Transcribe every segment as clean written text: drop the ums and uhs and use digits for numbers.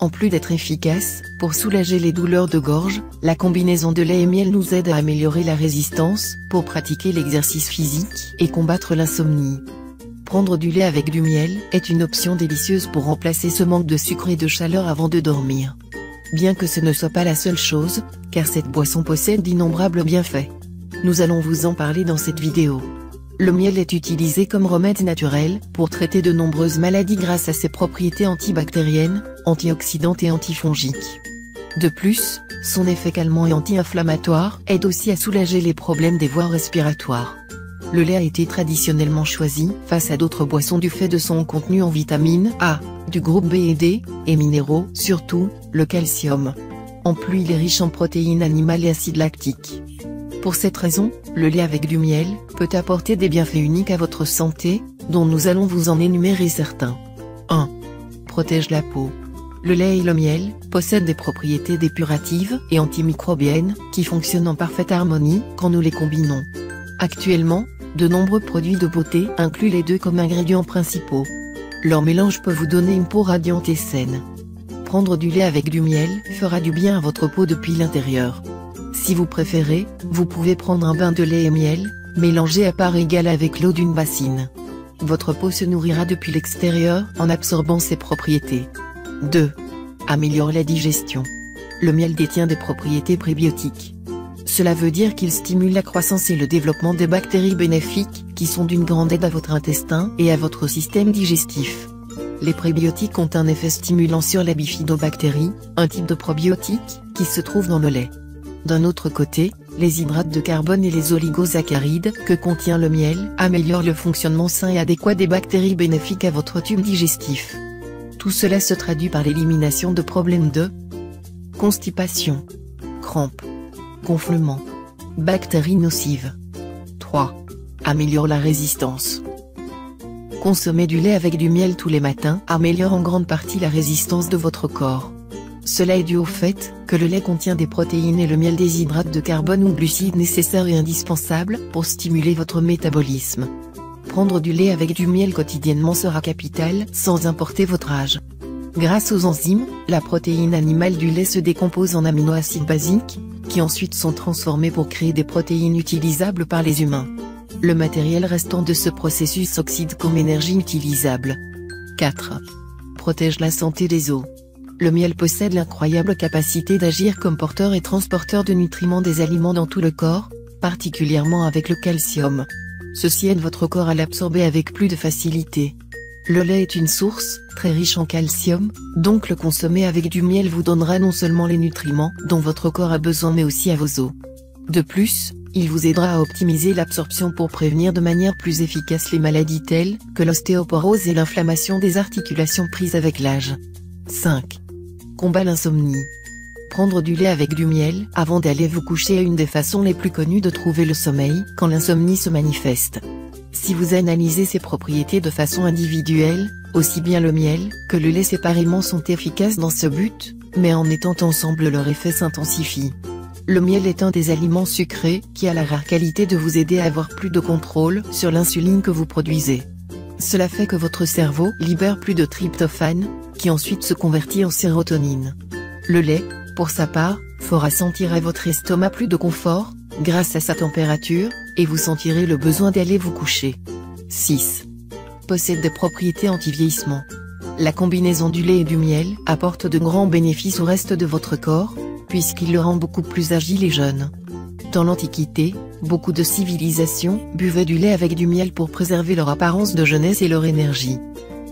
En plus d'être efficace, pour soulager les douleurs de gorge, la combinaison de lait et miel nous aide à améliorer la résistance, pour pratiquer l'exercice physique et combattre l'insomnie. Prendre du lait avec du miel est une option délicieuse pour remplacer ce manque de sucre et de chaleur avant de dormir. Bien que ce ne soit pas la seule chose, car cette boisson possède d'innombrables bienfaits. Nous allons vous en parler dans cette vidéo. Le miel est utilisé comme remède naturel pour traiter de nombreuses maladies grâce à ses propriétés antibactériennes, antioxydantes et antifongiques. De plus, son effet calmant et anti-inflammatoire aide aussi à soulager les problèmes des voies respiratoires. Le lait a été traditionnellement choisi face à d'autres boissons du fait de son contenu en vitamine A, du groupe B et D, et minéraux, surtout, le calcium. En plus il est riche en protéines animales et acide lactique. Pour cette raison, le lait avec du miel peut apporter des bienfaits uniques à votre santé, dont nous allons vous en énumérer certains. 1. Protège la peau. Le lait et le miel possèdent des propriétés dépuratives et antimicrobiennes qui fonctionnent en parfaite harmonie quand nous les combinons. Actuellement, de nombreux produits de beauté incluent les deux comme ingrédients principaux. Leur mélange peut vous donner une peau radiante et saine. Prendre du lait avec du miel fera du bien à votre peau depuis l'intérieur. Si vous préférez, vous pouvez prendre un bain de lait et miel, mélangé à part égale avec l'eau d'une bassine. Votre peau se nourrira depuis l'extérieur en absorbant ses propriétés. 2. Améliore la digestion. Le miel détient des propriétés prébiotiques. Cela veut dire qu'il stimule la croissance et le développement des bactéries bénéfiques, qui sont d'une grande aide à votre intestin et à votre système digestif. Les prébiotiques ont un effet stimulant sur les bifidobactéries, un type de probiotique, qui se trouve dans le lait. D'un autre côté, les hydrates de carbone et les oligosaccharides que contient le miel améliorent le fonctionnement sain et adéquat des bactéries bénéfiques à votre tube digestif. Tout cela se traduit par l'élimination de problèmes de constipation, crampes, gonflement, bactéries nocives. 3. Améliore la résistance. Consommer du lait avec du miel tous les matins améliore en grande partie la résistance de votre corps. Cela est dû au fait que le lait contient des protéines et le miel des hydrates de carbone ou glucides nécessaires et indispensables pour stimuler votre métabolisme. Prendre du lait avec du miel quotidiennement sera capital sans importer votre âge. Grâce aux enzymes, la protéine animale du lait se décompose en aminoacides basiques, qui ensuite sont transformés pour créer des protéines utilisables par les humains. Le matériel restant de ce processus s'oxyde comme énergie utilisable. 4. Protège la santé des os. Le miel possède l'incroyable capacité d'agir comme porteur et transporteur de nutriments des aliments dans tout le corps, particulièrement avec le calcium. Ceci aide votre corps à l'absorber avec plus de facilité. Le lait est une source très riche en calcium, donc le consommer avec du miel vous donnera non seulement les nutriments dont votre corps a besoin mais aussi à vos os. De plus, il vous aidera à optimiser l'absorption pour prévenir de manière plus efficace les maladies telles que l'ostéoporose et l'inflammation des articulations prises avec l'âge. 5. Combat l'insomnie. Prendre du lait avec du miel avant d'aller vous coucher est une des façons les plus connues de trouver le sommeil quand l'insomnie se manifeste. Si vous analysez ses propriétés de façon individuelle, aussi bien le miel que le lait séparément sont efficaces dans ce but, mais en étant ensemble leur effet s'intensifie. Le miel est un des aliments sucrés qui a la rare qualité de vous aider à avoir plus de contrôle sur l'insuline que vous produisez. Cela fait que votre cerveau libère plus de tryptophane, qui ensuite se convertit en sérotonine. Le lait, pour sa part, fera sentir à votre estomac plus de confort, grâce à sa température, et vous sentirez le besoin d'aller vous coucher. 6. Possède des propriétés anti-vieillissement. La combinaison du lait et du miel apporte de grands bénéfices au reste de votre corps, puisqu'il le rend beaucoup plus agile et jeune. Dans l'Antiquité, beaucoup de civilisations buvaient du lait avec du miel pour préserver leur apparence de jeunesse et leur énergie.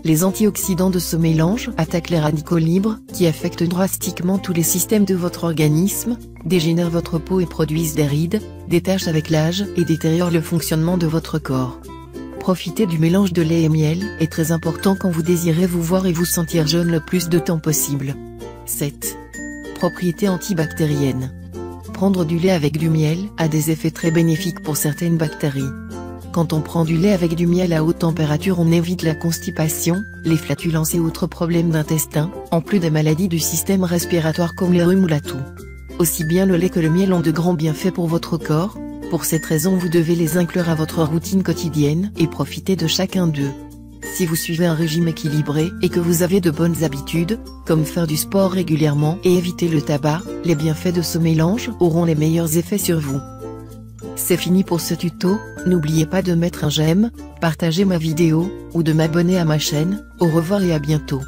Les antioxydants de ce mélange attaquent les radicaux libres, qui affectent drastiquement tous les systèmes de votre organisme, dégénèrent votre peau et produisent des rides, des taches avec l'âge et détériorent le fonctionnement de votre corps. Profiter du mélange de lait et miel est très important quand vous désirez vous voir et vous sentir jeune le plus de temps possible. 7. Propriétés antibactériennes. Prendre du lait avec du miel a des effets très bénéfiques pour certaines bactéries. Quand on prend du lait avec du miel à haute température, on évite la constipation, les flatulences et autres problèmes d'intestin, en plus des maladies du système respiratoire comme les rhumes ou la toux. Aussi bien le lait que le miel ont de grands bienfaits pour votre corps, pour cette raison vous devez les inclure à votre routine quotidienne et profiter de chacun d'eux. Si vous suivez un régime équilibré et que vous avez de bonnes habitudes, comme faire du sport régulièrement et éviter le tabac, les bienfaits de ce mélange auront les meilleurs effets sur vous. C'est fini pour ce tuto, n'oubliez pas de mettre un j'aime, partager ma vidéo, ou de m'abonner à ma chaîne. Au revoir et à bientôt.